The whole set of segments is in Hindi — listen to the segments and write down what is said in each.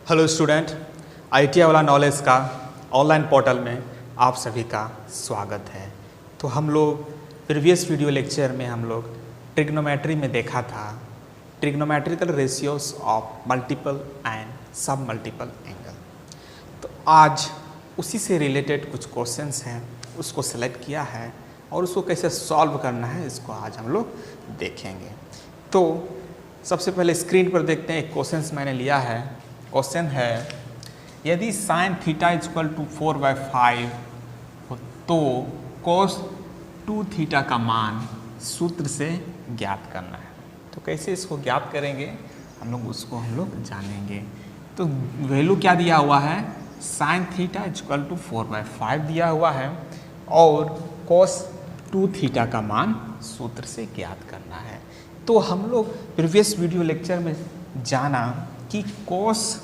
हेलो स्टूडेंट, आईटीआई वाला नॉलेज का ऑनलाइन पोर्टल में आप सभी का स्वागत है। तो हम लोग प्रीवियस वीडियो लेक्चर में हम लोग ट्रिग्नोमेट्री में देखा था trigonometrical ratios of multiple and सब मल्टीपल एंगल। तो आज उसी से रिलेटेड कुछ क्वेश्चंस हैं, उसको सेलेक्ट किया है और उसको कैसे सॉल्व करना है इसको आज हम लोग देखेंगे। तो सबसे पहले स्क्रीन पर देखते हैं, एक क्वेश्चंस मैंने लिया है। क्वेश्चन है, यदि साइन थीटा इक्वल टू 4/5 हो तो कोस 2 थीटा का मान सूत्र से ज्ञात करना है। तो कैसे इसको ज्ञात करेंगे हम लोग जानेंगे। तो वैल्यू क्या दिया हुआ है, साइन थीटा इक्वल टू 4/5 दिया हुआ है और कोस 2 थीटा का मान सूत्र से ज्ञात करना है। तो हम लोग प्रीवियस वीडियो लेक्चर में जाना कि कोस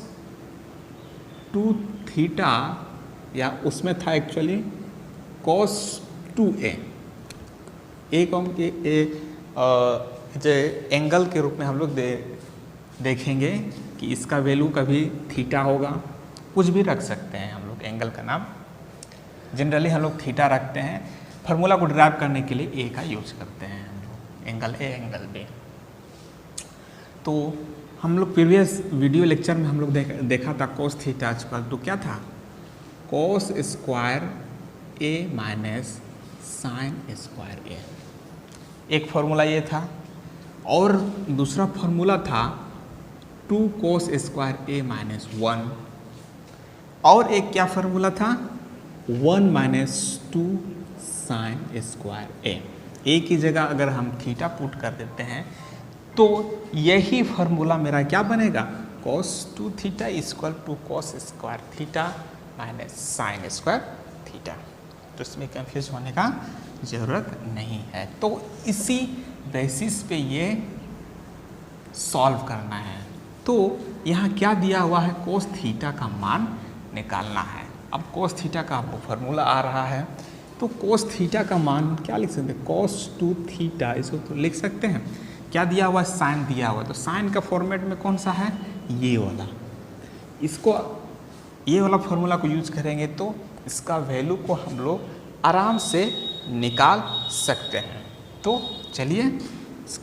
2 थीटा या उसमें था एक्चुअली कोस 2a एक जो एंगल के रूप में हम लोग देखेंगे कि इसका वैल्यू कभी थीटा होगा, कुछ भी रख सकते हैं हम लोग। एंगल का नाम जनरली हम लोग थीटा रखते हैं, फार्मूला को ड्राइव करने के लिए ए का यूज करते हैं हम लोग, एंगल ए एंगल बी। तो हम लोग प्रीवियस वीडियो लेक्चर में हम लोग देखा था कोस थीटा इक्वल टू क्या था, कोस स्क्वायर ए माइनस साइन स्क्वायर ए। एक फार्मूला ये था और दूसरा फार्मूला था 2 कोस स्क्वायर ए माइनस 1 और एक क्या फार्मूला था 1 माइनस 2 साइन स्क्वायर ए। ए की जगह अगर हम थीटा पुट कर देते हैं तो यही फार्मूला मेरा क्या बनेगा, cos 2 theta equal to cos square theta minus sine square theta. तो इसमें कंफ्यूज होने का ज़रूरत नहीं है। तो इसी बेसिस पे ये सॉल्व करना है। तो यहाँ क्या दिया हुआ है, cos थीटा का मान निकालना है। अब cos थीटा का आपको फार्मूला आ रहा है, तो cos थीटा का मान क्या लिख सकते हैं, cos 2 थीटा, इसको तो लिख सकते हैं। क्या दिया हुआ है, साइन दिया हुआ है। तो साइन का फॉर्मेट में कौन सा है, ये वाला। इसको ये वाला फॉर्मूला को यूज करेंगे तो इसका वैल्यू को हम लोग आराम से निकाल सकते हैं। तो चलिए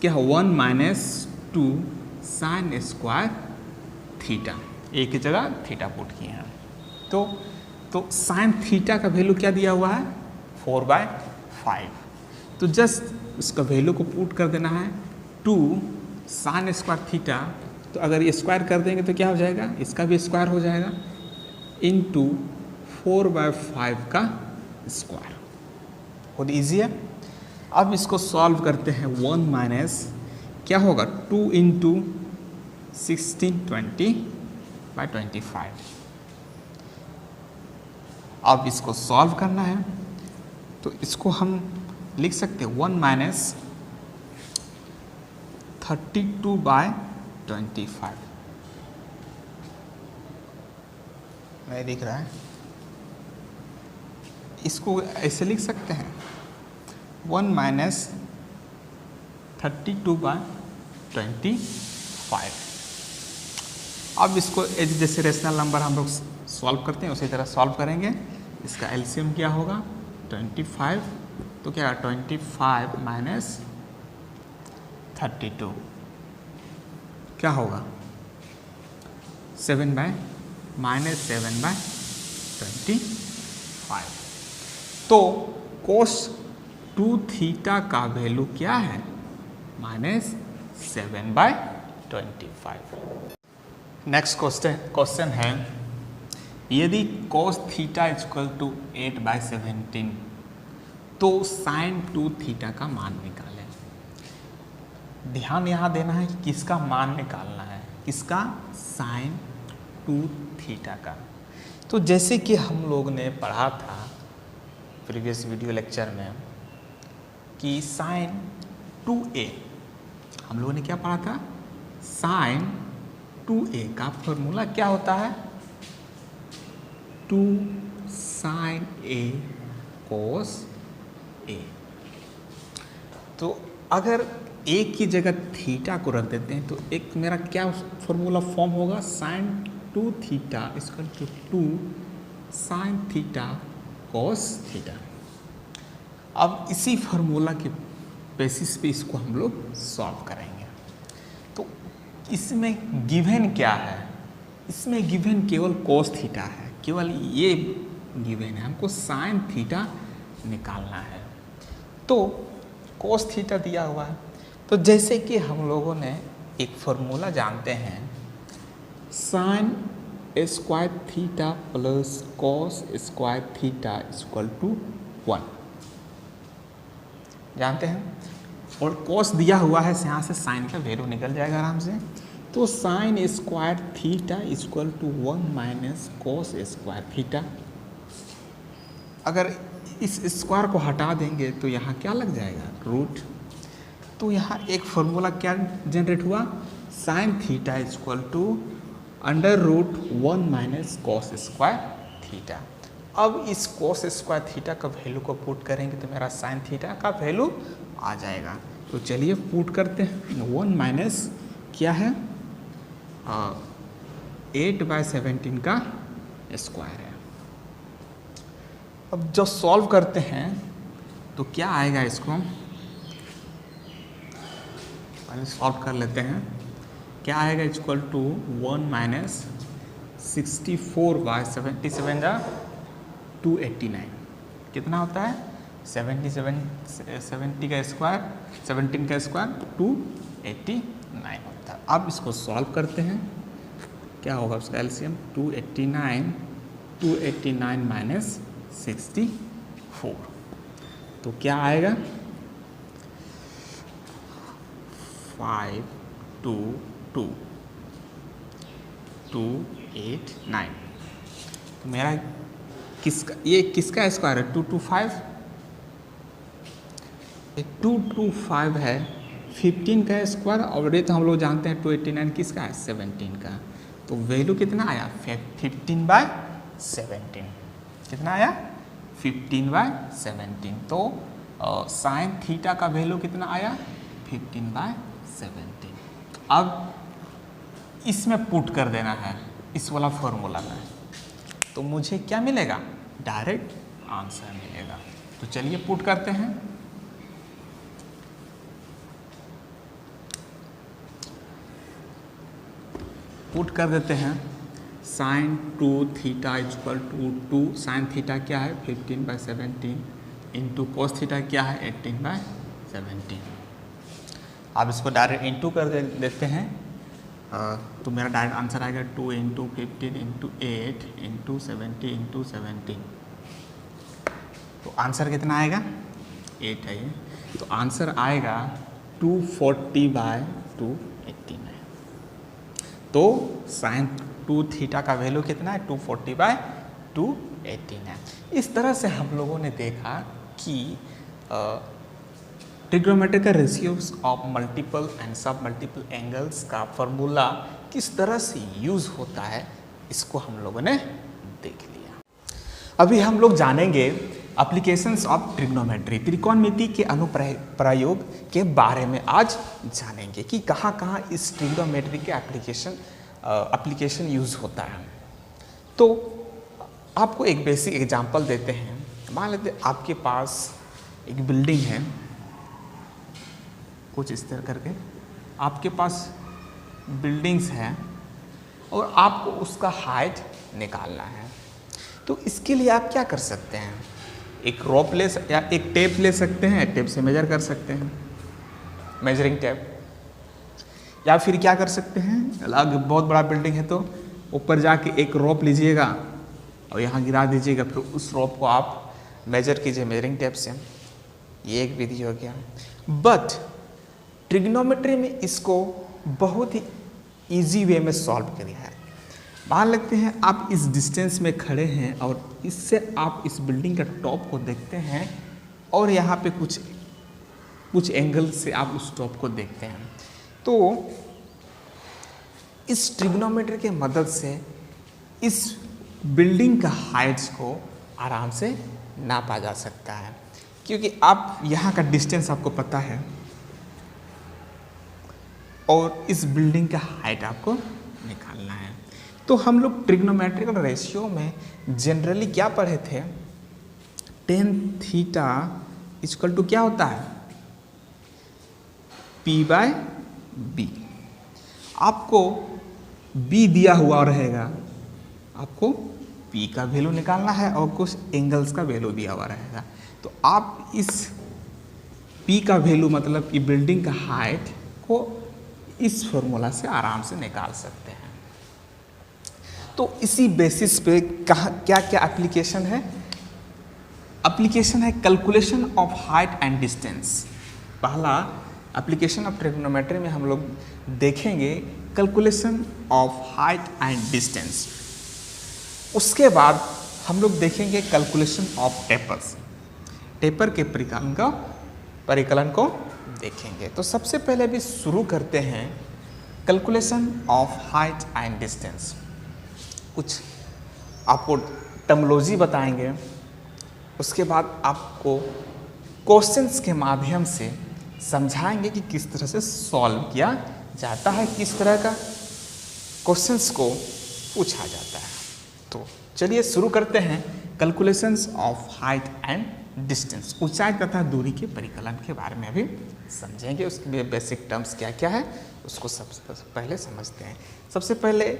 क्या 1 माइनस 2 साइन स्क्वायर थीटा, एक ही जगह थीटा पुट किए हैं। तो साइन थीटा का वैल्यू क्या दिया हुआ है 4/5। तो जस्ट उसका वैल्यू को पुट कर देना है 2 साइन स्क्वायर थीटा। तो अगर ये स्क्वायर कर देंगे तो क्या हो जाएगा, इसका भी स्क्वायर हो जाएगा इनटू 4/5 का स्क्वायर। बहुत ईजी है। अब इसको सॉल्व करते हैं। 1 माइनस क्या होगा 2 इंटू 1620/25। अब इसको सॉल्व करना है तो इसको हम लिख सकते हैं 1 माइनस 32/25। नहीं दिख रहा है, इसको ऐसे लिख सकते हैं 1 माइनस 32/25। अब इसको जैसे रेशनल नंबर हम लोग सॉल्व करते हैं उसी तरह सॉल्व करेंगे। इसका एलसीएम क्या होगा 25, तो क्या 25 माइनस 32 क्या होगा 7/-7/25। तो कोस 2 थीटा का वैल्यू क्या है -7/25। नेक्स्ट क्वेश्चन है, यदि कोस थीटा इक्वल टू 8/17 तो साइन 2 थीटा का मान निकालें। ध्यान यहाँ देना है कि किसका मान निकालना है, किसका, साइन 2 थीटा का। तो जैसे कि हम लोग ने पढ़ा था प्रीवियस वीडियो लेक्चर में कि साइन 2a, हम लोगों ने क्या पढ़ा था, साइन 2a का फॉर्मूला क्या होता है 2 साइन a कोस a। तो अगर एक की जगह थीटा को रख देते हैं तो एक मेरा क्या फॉर्मूला फॉर्म होगा, sine 2 theta equal to 2 sine theta cos theta. अब इसी फार्मूला के बेसिस पे इसको हम लोग सॉल्व करेंगे। तो इसमें गिवन क्या है? इसमें गिवन केवल कॉस थीटा है, केवल ये गिवन है, हमको साइन थीटा निकालना है। तो कॉस थीटा दिया हुआ है, तो जैसे कि हम लोगों ने एक फार्मूला जानते हैं, sine square theta plus cos square theta equal to 1 जानते हैं, और कॉस दिया हुआ है, यहाँ से साइन का वैल्यू निकल जाएगा आराम से। तो sine square theta equal to 1 minus cos square theta. अगर इस स्क्वायर को हटा देंगे तो यहाँ क्या लग जाएगा? रूट। तो यहाँ एक फॉर्मूला क्या जनरेट हुआ? Sine theta equal to under root 1 minus cos square theta. अब इस कॉस स्क्वायर थीटा का वैल्यू को पुट करेंगे तो मेरा साइन थीटा का वैल्यू आ जाएगा। तो चलिए पुट करते हैं। 1 माइनस क्या है? 8/17 का स्क्वायर है। अब जब सॉल्व करते हैं तो क्या आएगा, इसको पहले सॉल्व कर लेते हैं। क्या आएगा? इक्वल टू 1 माइनस 64/77 जा 289 कितना होता है? 70 का स्क्वायर 17 का स्क्वायर 289 होता है। अब इसको सॉल्व करते हैं, क्या होगा उसका एलसीएम? 289 माइनस 64, तो क्या आएगा? 52289। तो मेरा किसका, ये किसका स्क्वायर है? 225। 225 है 15 का स्क्वायर, और ये तो हम लोग जानते हैं 289 किसका है? 17 का। तो वैल्यू कितना आया? 15/17। कितना आया? 15/17। तो साइन थीटा का वैल्यू कितना आया? 15/17। अब इसमें पुट कर देना है इस वाला फॉर्मूला में, तो मुझे क्या मिलेगा? डायरेक्ट आंसर मिलेगा। तो चलिए पुट करते हैं। पुट कर देते हैं। Sine 2 theta equal to 2 sine theta क्या है? 15/17 इंटू कॉस थीटा क्या है? 18/17। अब इसको डायरेक्ट इंटू कर देते हैं, तो मेरा डायरेक्ट आंसर आएगा 2 इंटू 15 इंटू 8 इंटू 70 इंटू 17। तो आंसर कितना आएगा? 8 है ये। तो आंसर आएगा 240/289। तो साइन 2 थीटा का वैल्यू कितना है? 240/289। इस तरह से हम लोगों ने देखा कि trigonometrical ratios of multiple and सब मल्टीपल एंगल्स का फॉर्मूला किस तरह से यूज़ होता है, इसको हम लोगों ने देख लिया। अभी हम लोग जानेंगे एप्लीकेशंस ऑफ ट्रिग्नोमेट्री, त्रिकोणमिति के अनुप्रयोग के बारे में आज जानेंगे कि कहाँ कहाँ इस ट्रिग्नोमेट्री के एप्लीकेशन यूज़ होता है। तो आपको एक बेसिक एग्जांपल देते हैं। मान लेते हैं आपके पास एक बिल्डिंग है, कुछ इस तरह करके आपके पास बिल्डिंग्स हैं और आपको उसका हाइट निकालना है। तो इसके लिए आप क्या कर सकते हैं? एक रोप ले या एक टेप ले सकते हैं, टेप से मेजर कर सकते हैं, मेजरिंग टेप। या फिर क्या कर सकते हैं, अलग बहुत बड़ा बिल्डिंग है तो ऊपर जाके एक रोप लीजिएगा और यहाँ गिरा दीजिएगा, फिर उस रोप को आप मेजर कीजिए मेजरिंग टेप से। ये एक विधि हो गया। बट ट्रिग्नोमेट्री में इसको बहुत ही इजी वे में सॉल्व किया है। मान लेते हैं आप इस डिस्टेंस में खड़े हैं और इससे आप इस बिल्डिंग का टॉप को देखते हैं और यहाँ पे कुछ एंगल से आप उस टॉप को देखते हैं। तो इस ट्रिग्नोमेट्री के मदद से इस बिल्डिंग का हाइट्स को आराम से नापा जा सकता है, क्योंकि आप यहाँ का डिस्टेंस आपको पता है और इस बिल्डिंग का हाइट आपको निकालना है। तो हम लोग ट्रिग्नोमेट्रिकल रेशियो में जनरली क्या पढ़े थे, टेन थीटा इक्वल टू क्या होता है, P बाय बी। आपको B दिया हुआ रहेगा, आपको P का वैल्यू निकालना है और कुछ एंगल्स का वैल्यू दिया हुआ रहेगा। तो आप इस P का वैल्यू मतलब कि बिल्डिंग का हाइट को इस फॉर्मूला से आराम से निकाल सकते हैं। तो इसी बेसिस पे क्या क्या एप्लीकेशन है, एप्लीकेशन है calculation of height and distance. पहला एप्लीकेशन ऑफ ट्रिग्नोमेट्री में हम लोग देखेंगे calculation of height and distance. उसके बाद हम लोग देखेंगे कैलकुलेशन ऑफ टेपर्स, टेपर के परिकलन को देखेंगे। तो सबसे पहले भी शुरू करते हैं calculation of height and distance. कुछ आपको टर्मिनोलॉजी बताएंगे, उसके बाद आपको क्वेश्चंस के माध्यम से समझाएंगे कि किस तरह से सॉल्व किया जाता है, किस तरह का क्वेश्चंस को पूछा जाता है। तो चलिए शुरू करते हैं calculations of height and distance. ऊंचाई तथा दूरी के परिकलन के बारे में अभी समझेंगे, उसके बेसिक टर्म्स क्या क्या है उसको सबसे पहले समझते हैं। सबसे पहले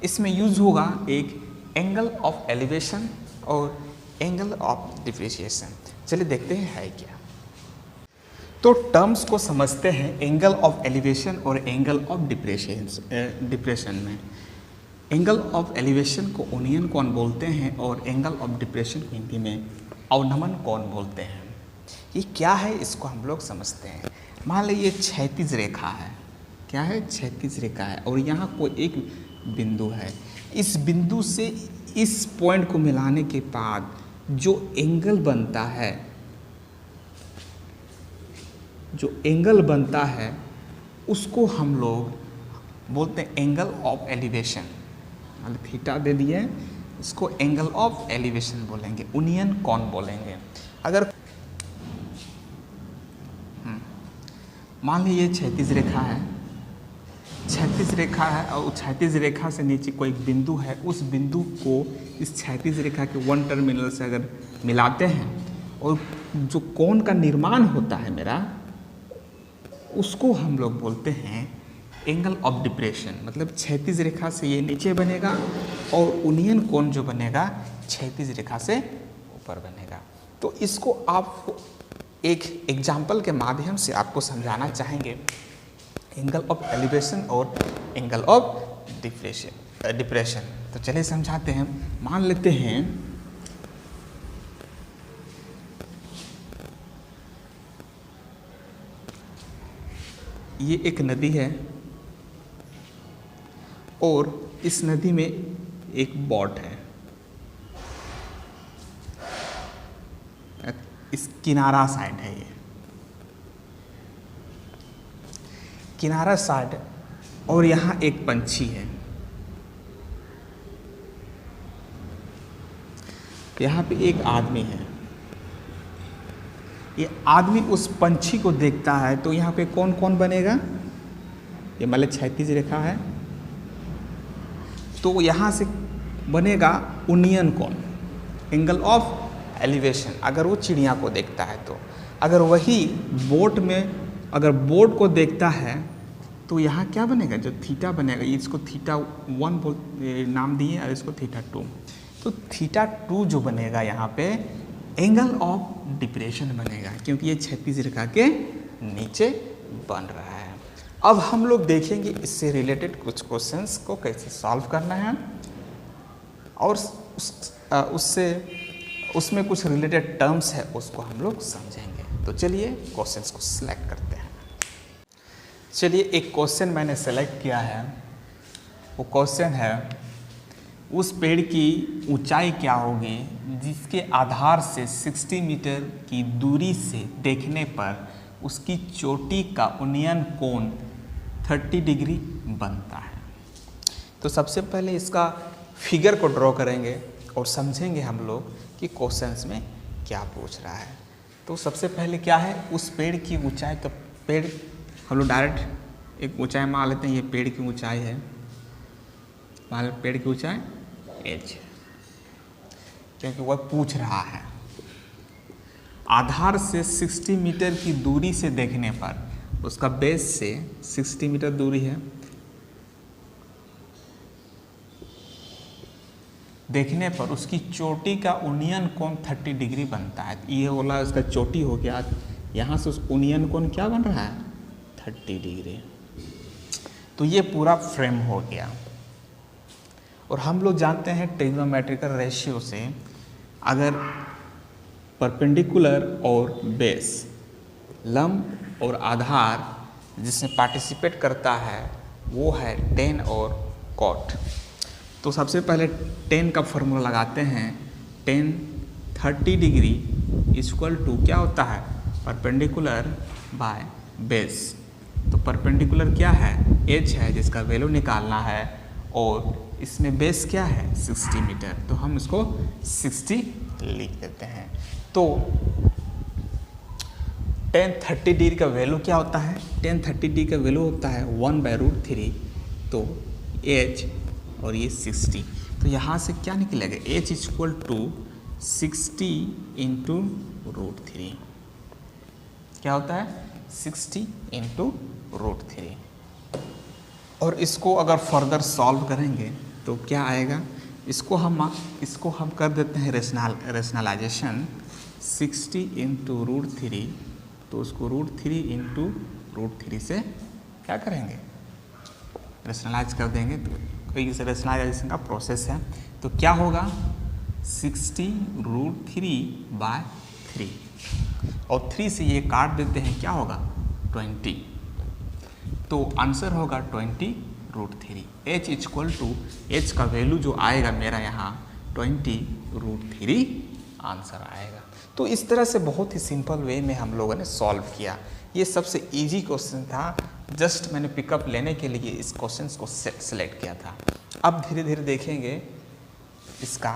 इसमें यूज होगा एक एंगल ऑफ एलिवेशन और एंगल ऑफ डिप्रेशिएशन। चलिए देखते हैं है क्या। तो टर्म्स को समझते हैं, एंगल ऑफ एलिवेशन और एंगल ऑफ डिप्रेशन में। एंगल ऑफ एलिवेशन को ओनियन कोण बोलते हैं और एंगल ऑफ डिप्रेशन को हिंदी में अवनमन कोण बोलते हैं। ये क्या है इसको हम लोग समझते हैं। मान लीजिए क्षैतिज रेखा है, क्या है, क्षैतिज रेखा है और यहाँ कोई एक बिंदु है। इस बिंदु से इस पॉइंट को मिलाने के बाद जो एंगल बनता है, जो एंगल बनता है उसको हम लोग बोलते हैं एंगल ऑफ एलिवेशन। मतलब थीटा दे दिए, इसको एंगल ऑफ एलिवेशन बोलेंगे, ओनियन कोण बोलेंगे। अगर मान लीजिए क्षैतिज रेखा है, क्षैतिज रेखा है और क्षैतिज रेखा से नीचे कोई बिंदु है, उस बिंदु को इस क्षैतिज रेखा के वन टर्मिनल से अगर मिलाते हैं और जो कोण का निर्माण होता है मेरा, उसको हम लोग बोलते हैं एंगल ऑफ डिप्रेशन। मतलब क्षैतिज रेखा से ये नीचे बनेगा और ओनियन कोण जो बनेगा क्षैतिज रेखा से ऊपर बनेगा। तो इसको आप एक एग्जाम्पल के माध्यम से आपको समझाना चाहेंगे, एंगल ऑफ एलिवेशन और एंगल ऑफ डिप्रेशन। तो चलिए समझाते हैं। मान लेते हैं ये एक नदी है और इस नदी में एक बोट है, इस किनारा साइड है, ये किनारा साइड, और यहाँ एक पंछी है। यहाँ पे एक आदमी है, ये आदमी उस पंछी को देखता है। तो यहाँ पे कौन कौन बनेगा, ये मतलब क्षैतिज रेखा है, तो यहाँ से बनेगा ओनियन कोण, एंगल ऑफ एलिवेशन। अगर वो चिड़िया को देखता है तो, अगर वही बोट में अगर बोट को देखता है तो यहाँ क्या बनेगा, जो थीटा बनेगा, इसको थीटा 1 नाम दिए और इसको थीटा 2। तो थीटा 2 जो बनेगा यहाँ पे एंगल ऑफ डिप्रेशन बनेगा, क्योंकि ये क्षैतिज रेखा के नीचे बन रहा है। अब हम लोग देखेंगे इससे रिलेटेड कुछ क्वेश्चंस को कैसे सॉल्व करना है और उसमें कुछ रिलेटेड टर्म्स है उसको हम लोग समझेंगे। तो चलिए क्वेश्चंस को सिलेक्ट करते हैं। चलिए एक क्वेश्चन मैंने सेलेक्ट किया है, वो क्वेश्चन है उस पेड़ की ऊंचाई क्या होगी जिसके आधार से 60 मीटर की दूरी से देखने पर उसकी चोटी का ओनियन कोण 30 डिग्री बनता है। तो सबसे पहले इसका फिगर को ड्रॉ करेंगे और समझेंगे हम लोग कि क्वेश्चंस में क्या पूछ रहा है। तो सबसे पहले क्या है, उस पेड़ की ऊंचाई। तो पेड़ हम लोग डायरेक्ट एक ऊंचाई मान लेते हैं, ये पेड़ की ऊंचाई है, मान लो पेड़ की ऊंचाई h, क्योंकि वह पूछ रहा है। आधार से 60 मीटर की दूरी से देखने पर, उसका बेस से 60 मीटर दूरी है, देखने पर उसकी चोटी का उन्नयन कोण 30 डिग्री बनता है। ये बोला उसका चोटी हो गया, यहाँ से उस उन्नयन कोण क्या बन रहा है 30 डिग्री। तो ये पूरा फ्रेम हो गया। और हम लोग जानते हैं ट्रिग्नोमेट्रिकल रेशियो से, अगर परपेंडिकुलर और बेस, लंब और आधार जिसमें पार्टिसिपेट करता है वो है टेन और कॉट। तो सबसे पहले टेन का फॉर्मूला लगाते हैं। टेन 30 डिग्री इक्वल टू क्या होता है परपेंडिकुलर बाय बेस। तो परपेंडिकुलर क्या है h है जिसका वैल्यू निकालना है, और इसमें बेस क्या है 60 मीटर, तो हम इसको 60 लिख देते हैं। तो टेन 30 डिग्री का वैल्यू क्या होता है, टेन 30 डिग्री का वैल्यू होता है 1/√3। तो h और ये 60, तो यहाँ से क्या निकलेगा h इक्वल टू 60 इंटू √3। क्या होता है 60 इंटू √3। और इसको अगर फर्दर सॉल्व करेंगे तो क्या आएगा, इसको हम कर देते हैं रेशनलाइजेशन 60 इंटू √3। तो उसको √3 इंटू √3 से क्या करेंगे रेशनलाइज कर देंगे। तो इस रेशनलाइजेशन का प्रोसेस है। तो क्या होगा 60 √3/3, और 3 से ये काट देते हैं, क्या होगा 20। तो आंसर होगा 20√3। h इक्वल टू h का वैल्यू जो आएगा मेरा यहाँ 20√3 आंसर आएगा। तो इस तरह से बहुत ही सिंपल वे में हम लोगों ने सॉल्व किया। ये सबसे इजी क्वेश्चन था, जस्ट मैंने पिकअप लेने के लिए इस क्वेश्चन को सेलेक्ट किया था। अब धीरे धीरे देखेंगे इसका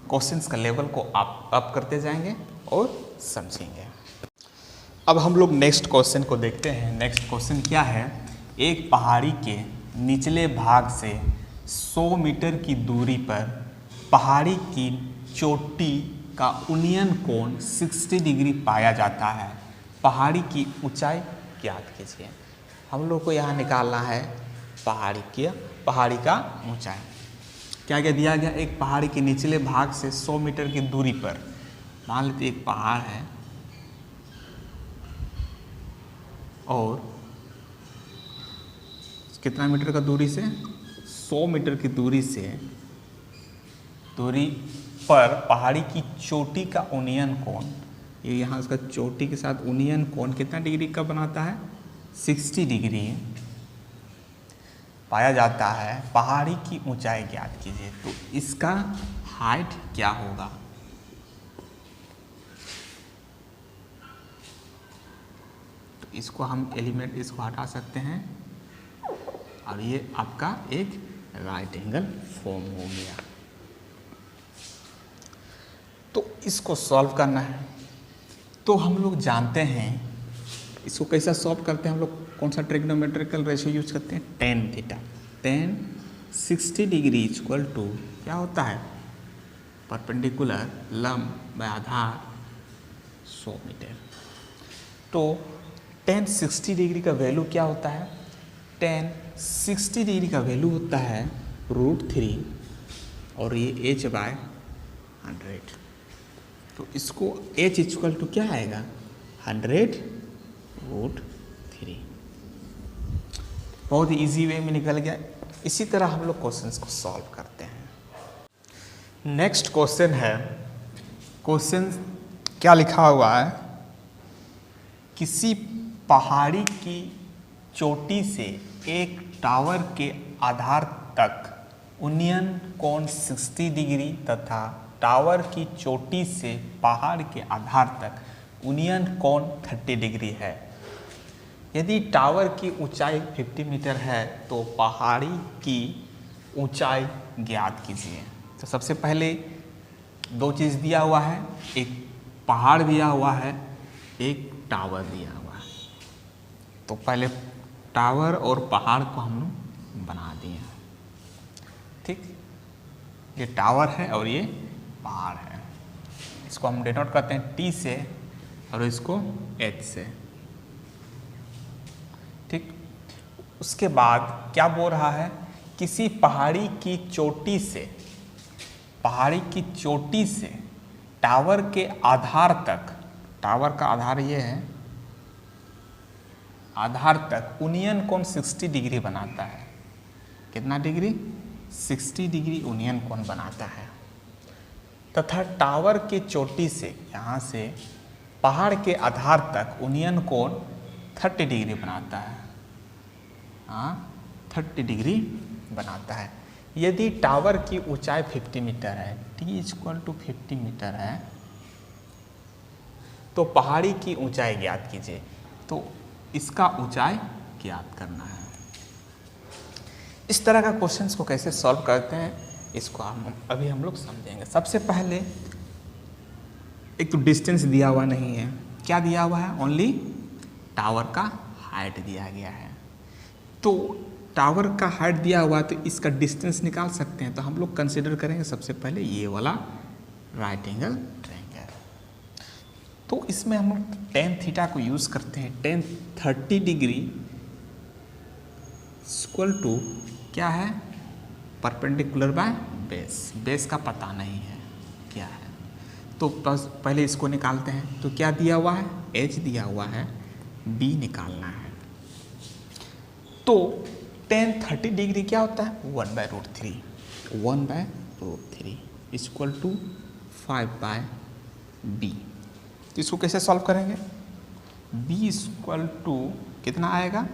क्वेश्चंस का लेवल को आप अप करते जाएंगे और समझेंगे। अब हम लोग नेक्स्ट क्वेश्चन को देखते हैं। नेक्स्ट क्वेश्चन क्या है, एक पहाड़ी के निचले भाग से 100 मीटर की दूरी पर पहाड़ी की चोटी का उन्नयन कोण 60 डिग्री पाया जाता है। पहाड़ी की ऊंचाई ज्ञात कीजिए। हम लोग को यहाँ निकालना है पहाड़ी का ऊंचाई। क्या क्या दिया गया, एक पहाड़ी के निचले भाग से 100 मीटर की दूरी पर, मान लेते एक पहाड़ है और कितना मीटर का दूरी से 100 मीटर की दूरी पर पहाड़ी की चोटी का उन्नयन कोण, ये यहाँ उसका चोटी के साथ उन्नयन कोण कितना डिग्री का बनाता है 60 डिग्री पाया जाता है। पहाड़ी की ऊंचाई ज्ञात कीजिए। तो इसका हाइट क्या होगा, तो इसको हम एलिमेंट इसको हटा सकते हैं और ये आपका एक राइट एंगल फॉर्म हो गया। तो इसको सॉल्व करना है। तो हम लोग जानते हैं इसको कैसा सॉल्व करते हैं, हम लोग कौन सा ट्रिग्नोमेट्रिकल रेशियो यूज करते हैं, tan theta. tan 60 degree equal to क्या होता है परपेंडिकुलर लंब बाय आधार 100 मीटर। तो tan 60 डिग्री का वैल्यू क्या होता है, tan 60 डिग्री का वैल्यू होता है √3 और ये h/100। तो इसको h इक्वल टू क्या आएगा 100√3। बहुत ही ईजी वे में निकल गया। इसी तरह हम लोग क्वेश्चंस को सॉल्व करते हैं। नेक्स्ट क्वेश्चन है, क्वेश्चन क्या लिखा हुआ है, किसी पहाड़ी की चोटी से एक टावर के आधार तक उन्नयन कोण 60 डिग्री तथा टावर की चोटी से पहाड़ के आधार तक उन्नयन कोण 30 डिग्री है। यदि टावर की ऊंचाई 50 मीटर है तो पहाड़ी की ऊंचाई ज्ञात कीजिए। तो सबसे पहले दो चीज़ दिया हुआ है, एक पहाड़ दिया हुआ है, एक टावर दिया हुआ है। तो पहले टावर और पहाड़ को हम लोग बना दिए, ठीक। ये टावर है और ये पहाड़ है। इसको हम डिनोट करते हैं T से और इसको H से। ठीक, उसके बाद क्या बोल रहा है, किसी पहाड़ी की चोटी से, पहाड़ी की चोटी से टावर के आधार तक, टावर का आधार ये है, आधार तक उन्नयन कोण 60 डिग्री बनाता है। कितना डिग्री? 60 डिग्री उन्नयन कोण बनाता है। तथा टावर के चोटी से, यहाँ से पहाड़ के आधार तक उन्नयन कोण 30 डिग्री बनाता है। हाँ, 30 डिग्री बनाता है। यदि टावर की ऊंचाई 50 मीटर है, T = 50 मीटर है, तो पहाड़ी की ऊंचाई ज्ञात कीजिए। तो इसका ऊंचाई ज्ञात करना है। इस तरह का क्वेश्चंस को कैसे सॉल्व करते हैं, इसको अभी हम लोग समझेंगे। सबसे पहले एक तो डिस्टेंस दिया हुआ नहीं है, क्या दिया हुआ है, ओनली टावर का हाइट दिया गया है। तो टावर का हाइट दिया हुआ है तो इसका डिस्टेंस निकाल सकते हैं। तो हम लोग कंसिडर करेंगे सबसे पहले ये वाला राइट एंगल ट्रायंगल। तो इसमें हम लोग tan थीटा को यूज़ करते हैं। tan 30 डिग्री = क्या है, परपेंडिकुलर बाय बेस। बेस का पता नहीं है क्या है, तो बस पहले इसको निकालते हैं। तो क्या दिया हुआ है, h दिया हुआ है, b निकालना है। तो tan 30 डिग्री क्या होता है, 1/√3, 1/√3 = 5/b। तो इसको कैसे सॉल्व करेंगे, b = कितना आएगा,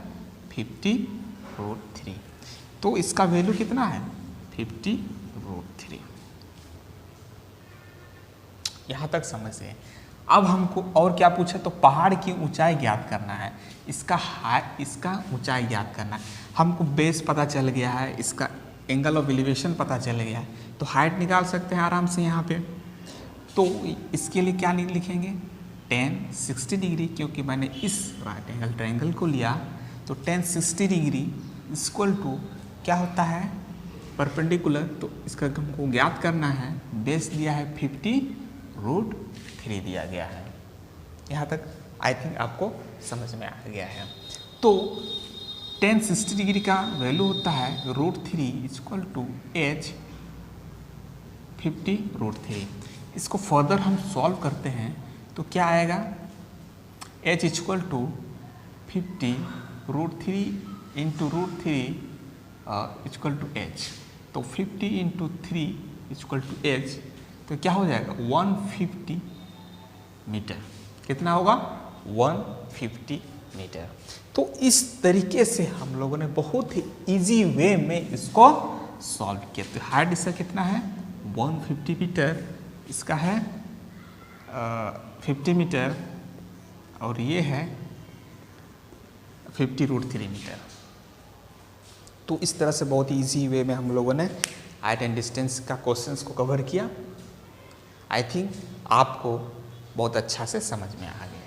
50√3। तो इसका वैल्यू कितना है, 50√3। यहाँ तक समझ से। अब हमको और क्या पूछे, तो पहाड़ की ऊंचाई ज्ञात करना है, इसका ऊंचाई ज्ञात करना है। हमको बेस पता चल गया है, इसका एंगल ऑफ एलिवेशन पता चल गया है, तो हाइट निकाल सकते हैं आराम से यहाँ पे। तो इसके लिए क्या लिखेंगे, tan 60 डिग्री, क्योंकि मैंने इस राइट एंगल ट्रायंगल को लिया, तो tan 60 डिग्री = क्या होता है, परपेंडिकुलर। तो इसका हमको ज्ञात करना है, बेस दिया है 50√3 दिया गया है। यहाँ तक आई थिंक आपको समझ में आ गया है। तो tan 60 डिग्री का वैल्यू होता है √3 = h 50√3। इसको फर्दर हम सॉल्व करते हैं तो क्या आएगा, h = 50√3 × √3 = h। तो 50 × 3 = h, तो क्या हो जाएगा, 150 मीटर। कितना होगा, 150 मीटर। तो इस तरीके से हम लोगों ने बहुत ही इजी वे में इसको सॉल्व किया। तो हाइट इसका कितना है, 150 मीटर, इसका है 50 मीटर, और ये है 50√3 मीटर। तो इस तरह से बहुत ही ईजी वे में हम लोगों ने हाइट एंड डिस्टेंस का क्वेश्चंस को कवर किया। आई थिंक आपको बहुत अच्छा से समझ में आ गया।